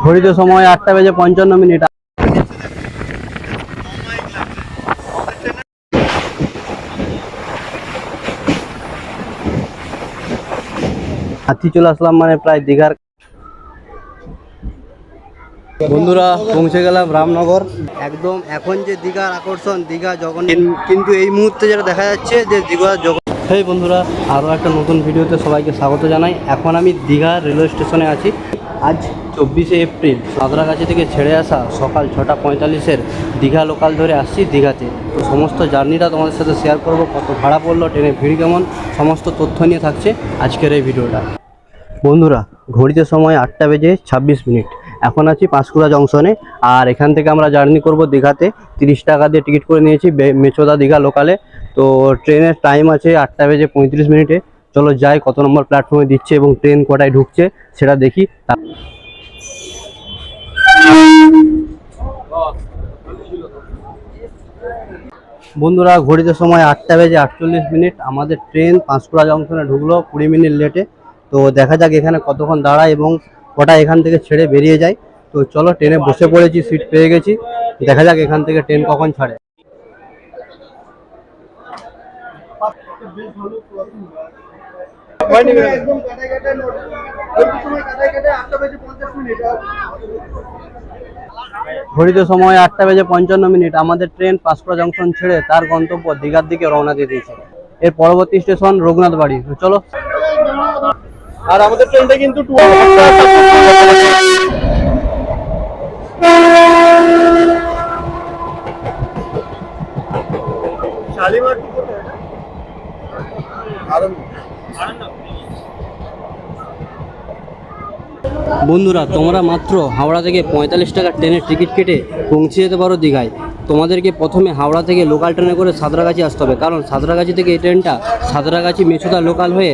ঘড়িতে সময় 8:55। হাতি চলে আসলাম মানে প্রায় দীঘার। বন্ধুরা পৌঁছে গেলাম রামনগর। একদম এখন যে দীঘার আকর্ষণ দীঘা জগন্নাথ, কিন্তু এই মুহূর্তে যেটা দেখা যাচ্ছে যে দীঘা হেই বন্ধুরা, আরও একটা নতুন ভিডিওতে সবাইকে স্বাগত জানাই। এখন আমি দীঘা রেলওয়ে স্টেশনে আছি। আজ 24শে এপ্রিল। সাঁতরাগাছি থেকে ছেড়ে আসা সকাল 6:45 দীঘা লোকাল ধরে আসছি দীঘাতে। তো সমস্ত জার্নিটা তোমাদের সাথে শেয়ার করব, কত ভাড়া পড়লো, ট্রেনে ভিড় কেমন, সমস্ত তথ্য নিয়ে থাকছে আজকের এই ভিডিওটা। বন্ধুরা ঘড়িতে সময় 8:26। এখন আছি পাঁশকুড়া জংশনে, আর এখান থেকে আমরা জার্নি করব দীঘাতে। 30 টাকা দিয়ে টিকিট করে নিয়েছি মেচোদা দীঘা লোকালে। তো ট্রেনের টাইম আছে 8:35। চলো যাই, কত নম্বর প্ল্যাটফর্মে দিচ্ছে এবং ট্রেন কটায় ঢুকছে সেটা দেখি। বন্ধুরা ঘড়িতে সময় 8:48। আমাদের ট্রেন পাঁশকুড়া জংশনে ঢুকলো 20 মিনিট লেটে। তো দেখা যাক এখানে কতক্ষণ দাঁড়ায় এবং কটা এখান থেকে ছেড়ে বেরিয়ে যায়। তো চলো, ট্রেনে বসে পড়েছি, সিট পেয়ে গেছি। দেখা যাক এখান থেকে ট্রেন কখন ছাড়ে। ঘড়িতে সময় 8:55। আমাদের ট্রেন পাঁশকুড়া জংশন ছেড়ে তার গন্তব্য দীঘার দিকে রওনা দিয়ে দিয়েছে। এর পরবর্তী স্টেশন রঘুনাথ বাড়ি। চলো। আর আমাদের ট্রেনটা কিন্তু শালিমার বন্ধুরা তোমরা মাত্র হাওড়া থেকে 45 টাকা ট্রেনের টিকিট কেটে পৌঁছে যেতে পারো দীঘায়। তোমাদেরকে প্রথমে হাওড়া থেকে লোকাল ট্রেনে করে সাঁতরাগাছি আসতে হবে, কারণ সাঁতরাগাছি থেকে এই ট্রেনটা সাঁতরাগাছি মেচুদা লোকাল হয়ে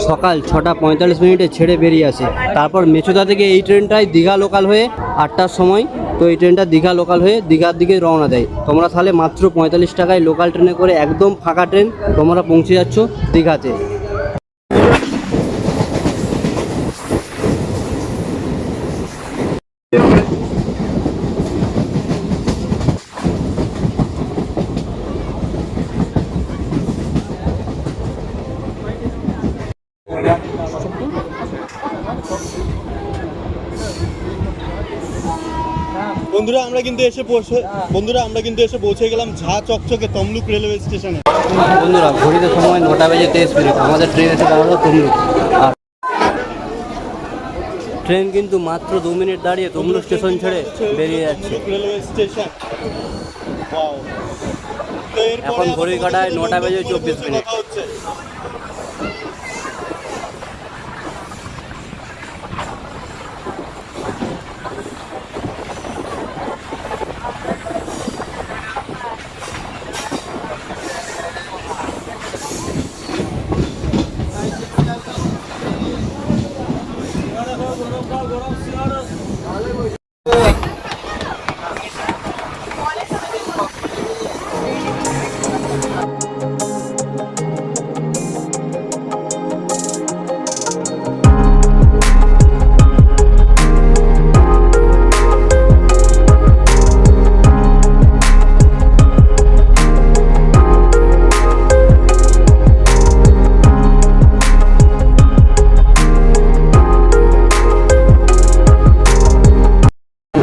সকাল 6:45 ছেড়ে বেরিয়ে আসে। তারপর মেচুদা থেকে এই ট্রেনটাই দীঘা লোকাল হয়ে 8টার সময়, তো এই ট্রেনটা দীঘা লোকাল হয়ে দীঘার দিকে রওনা দেয়। তোমরা তাহলে মাত্র 45 টাকায় লোকাল ট্রেনে করে একদম ফাঁকা ট্রেন তোমরা পৌঁছে যাচ্ছ দীঘাতে। বন্ধুরা আমরা কিন্তু এসে পৌঁছে গেলাম ঝা চকচকে তমলুক রেলওয়ে স্টেশনে। বন্ধুরা ঘড়িতে সময় 9:23। আমাদের ট্রেন এসে দাঁড়ালো তমলুক। আর ট্রেন কিন্তু মাত্র 2 মিনিট দাঁড়িয়ে তমলুক স্টেশন ছেড়ে বেরিয়ে যাচ্ছে। Railway station. এখন ঘড়ির কাঁটায় 9:24।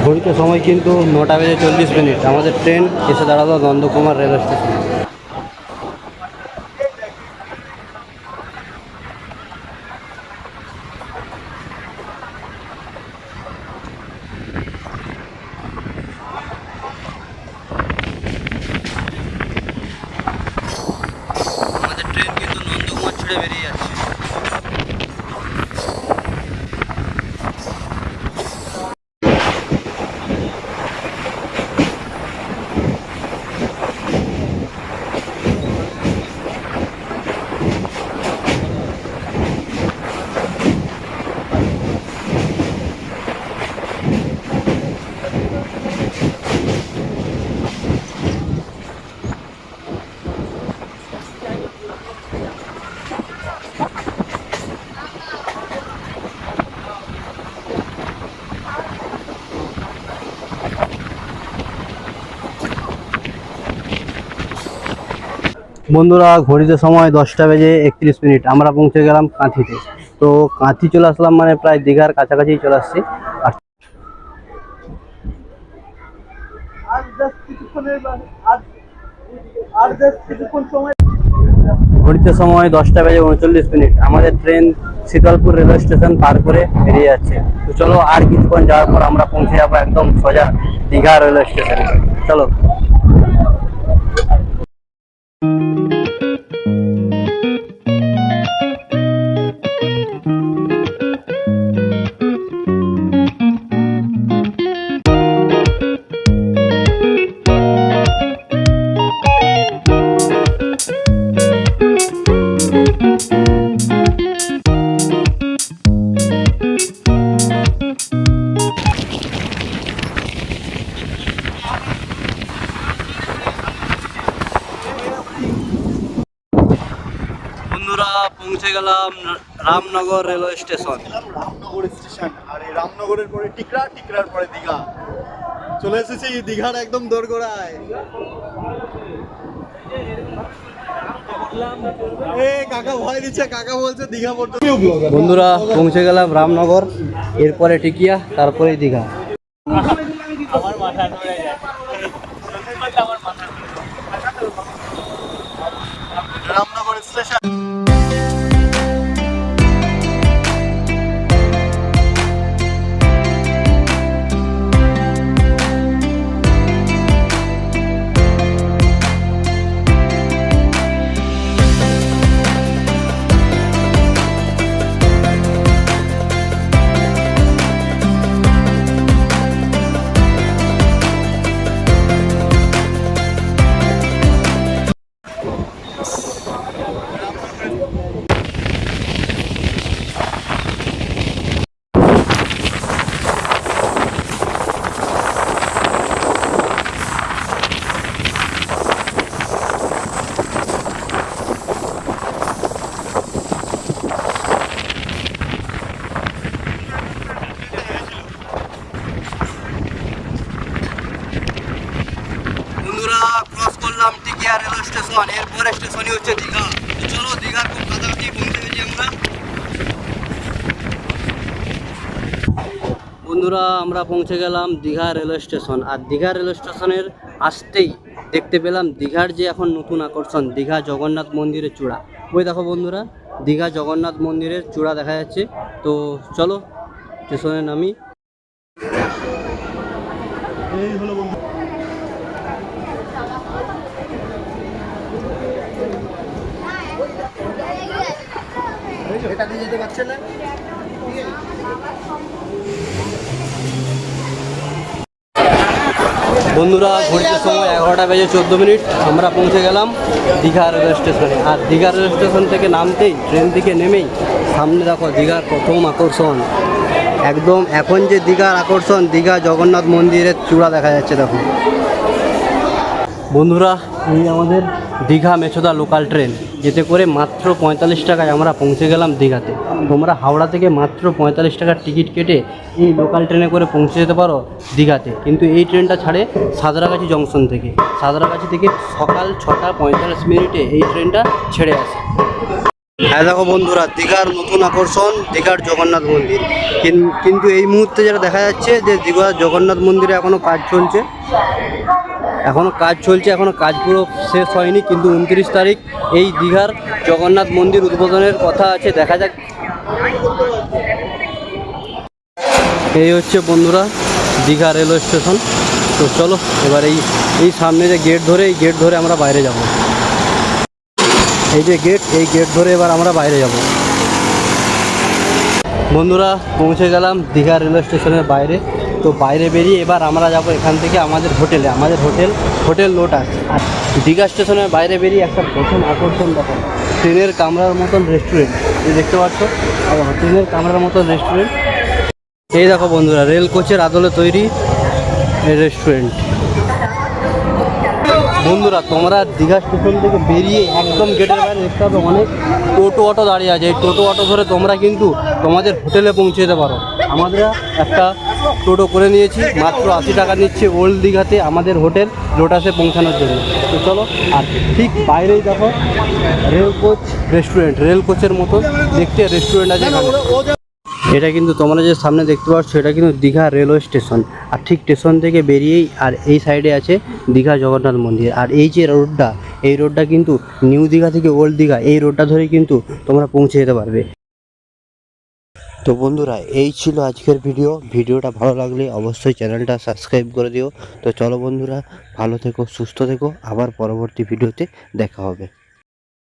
ঘড়িতে সময় কিন্তু 9:40। আমাদের ট্রেন এসে দাঁড়ালো নন্দকুমার রেলওয়ে স্টেশনে। আমাদের ট্রেন কিন্তু নন্দকুমার ছেড়ে বেরিয়ে যাচ্ছে। বন্ধুরা ঘড়িতে সময় 10:31 আমরা পৌঁছে গেলাম কাঁথিতে। তো কাঁথি চলে আসলাম মানে প্রায় দীঘার কাছাকাছি চলে আসছি। আর ঘড়িতে সময় 10:39 আমাদের ট্রেন শীতলপুর রেলওয়ে স্টেশন পার করে বেরিয়ে যাচ্ছে। তো চলো আর কিছুক্ষণ যাওয়ার পর আমরা পৌঁছে যাবো একদম সোজা দীঘা রেলওয়ে স্টেশনে। চলো। বন্ধুরা পৌঁছে গেলাম Ramnagar railway station. Ramnagar station, আর এই রামনগরের পরে টিকরা, টিকরার পরে দীঘা। চলে এসেছি দীঘার একদম দোরগোড়ায়। কাকা ভয় দিচ্ছে, কাকা বলছে দীঘা পর্যন্ত। বন্ধুরা পৌঁছে গেলাম রামনগর, এরপরে টিকিয়া, তারপরে দীঘা। আমার মাথা ধরে যায়। রামনগর স্টেশন। বন্ধুরা ক্রস করলাম টিকিয়া রেলওয়ে স্টেশন, এরপরে স্টেশনই হচ্ছে দীঘা। তো চলো দীঘার খুব কাছাকাছি পৌঁছে গেছি আমরা। বন্ধুরা আমরা পৌঁছে গেলাম দীঘা রেলওয়ে স্টেশন। আর দীঘা রেলওয়ে স্টেশনের আসতেই দেখতে পেলাম দীঘার যে এখন নতুন আকর্ষণ দীঘা জগন্নাথ মন্দিরের চূড়া। ওই দেখো বন্ধুরা দীঘা জগন্নাথ মন্দিরের চূড়া দেখা যাচ্ছে। তো চলো স্টেশনে নামি। এই হলো বন্ধু। এটা দিয়ে যেতে পারছে না। বন্ধুরা ঘড়িতে সময় 11:14 আমরা পৌঁছে গেলাম দীঘা রেলওয়ে স্টেশনে। আর দীঘা রেলওয়ে স্টেশন থেকে নামতেই ট্রেন থেকে নেমেই সামনে দেখো দীঘার প্রথম আকর্ষণ। একদম এখন যে দীঘার আকর্ষণ দীঘা জগন্নাথ মন্দিরের চূড়া দেখা যাচ্ছে দেখো। বন্ধুরা এই আমাদের দীঘা মেছোদা লোকাল ট্রেন, যেতে করে মাত্র 45 টাকায় আমরা পৌঁছে গেলাম দীঘাতে। তোমরা হাওড়া থেকে মাত্র 45 টাকার টিকিট কেটে এই লোকাল ট্রেনে করে পৌঁছে যেতে পারো দীঘাতে। কিন্তু এই ট্রেনটা ছাড়ে সাঁতরাগাছি জংশন থেকে। সাঁতরাগাছি থেকে সকাল 6:45 এই ট্রেনটা ছেড়ে আসে। হ্যাঁ দেখো বন্ধুরা দীঘার নতুন আকর্ষণ দীঘার জগন্নাথ মন্দির। কিন্তু এই মুহূর্তে যেটা দেখা যাচ্ছে যে দীঘার জগন্নাথ মন্দিরে এখনও কাজ চলছে। এখনও কাজ পুরো শেষ হয়নি। কিন্তু 29 তারিখ এই দীঘার জগন্নাথ মন্দির উদ্বোধনের কথা আছে, দেখা যাক। এই হচ্ছে বন্ধুরা দীঘা রেলওয়ে স্টেশন। তো চলো এবার এই সামনে যে গেট ধরে এই গেট ধরে আমরা বাইরে যাব। এই যে গেট, এই গেট ধরে এবার আমরা বাইরে যাব। বন্ধুরা পৌঁছে গেলাম দীঘা রেলওয়ে স্টেশনের বাইরে। তো বাইরে বেরিয়ে এবার আমরা যাব এখান থেকে আমাদের হোটেলে। আমাদের হোটেল লোটাস। আর দীঘা স্টেশনের বাইরে বেরিয়ে একটা প্রথম আকর্ষণ দেখো, ট্রেনের কামরার মতন রেস্টুরেন্ট। এই দেখতে পাচ্ছ ট্রেনের কামরার মতন রেস্টুরেন্ট। এই দেখো বন্ধুরা রেল কোচের আদলে তৈরি এই রেস্টুরেন্ট। বন্ধুরা তোমরা দীঘা স্টেশন থেকে বেরিয়ে একদম গেটের বাইরে দেখতে পাবে অনেক টোটো অটো দাঁড়িয়ে আছে। এই টোটো অটো ধরে তোমরা কিন্তু তোমাদের হোটেলে পৌঁছে যেতে পারো। আমাদের একটা টোটো করে নিয়েছি, মাত্র 80 টাকা নিচ্ছে ওল্ড দীঘাতে আমাদের হোটেল লোটাসে পৌঁছানোর জন্য। তো চলো, আর ঠিক বাইরেই দেখো রেল কোচ রেস্টুরেন্ট, রেল কোচের মতো দেখতে রেস্টুরেন্ট আছে এখানে। এটা কিন্তু তোমরা যে সামনে দেখতে পাচ্ছ এটা কিন্তু দীঘা রেলওয়ে স্টেশন, আর ঠিক স্টেশন থেকে বেরিয়েই আর এই সাইডে আছে দীঘা জগন্নাথ মন্দির। আর এই যে রোডটা, এই রোডটা কিন্তু নিউ দীঘা থেকে ওল্ড দীঘা, এই রোডটা ধরেই কিন্তু তোমরা পৌঁছে যেতে পারবে। তো বন্ধুরা, এই ছিল আজকের ভিডিওটা ভালো লাগলে অবশ্যই চ্যানেলটা সাবস্ক্রাইব করে দিও। তো চলো বন্ধুরা, ভালো থেকো, সুস্থ থেকো, আবার পরবর্তী ভিডিওতে দেখা হবে।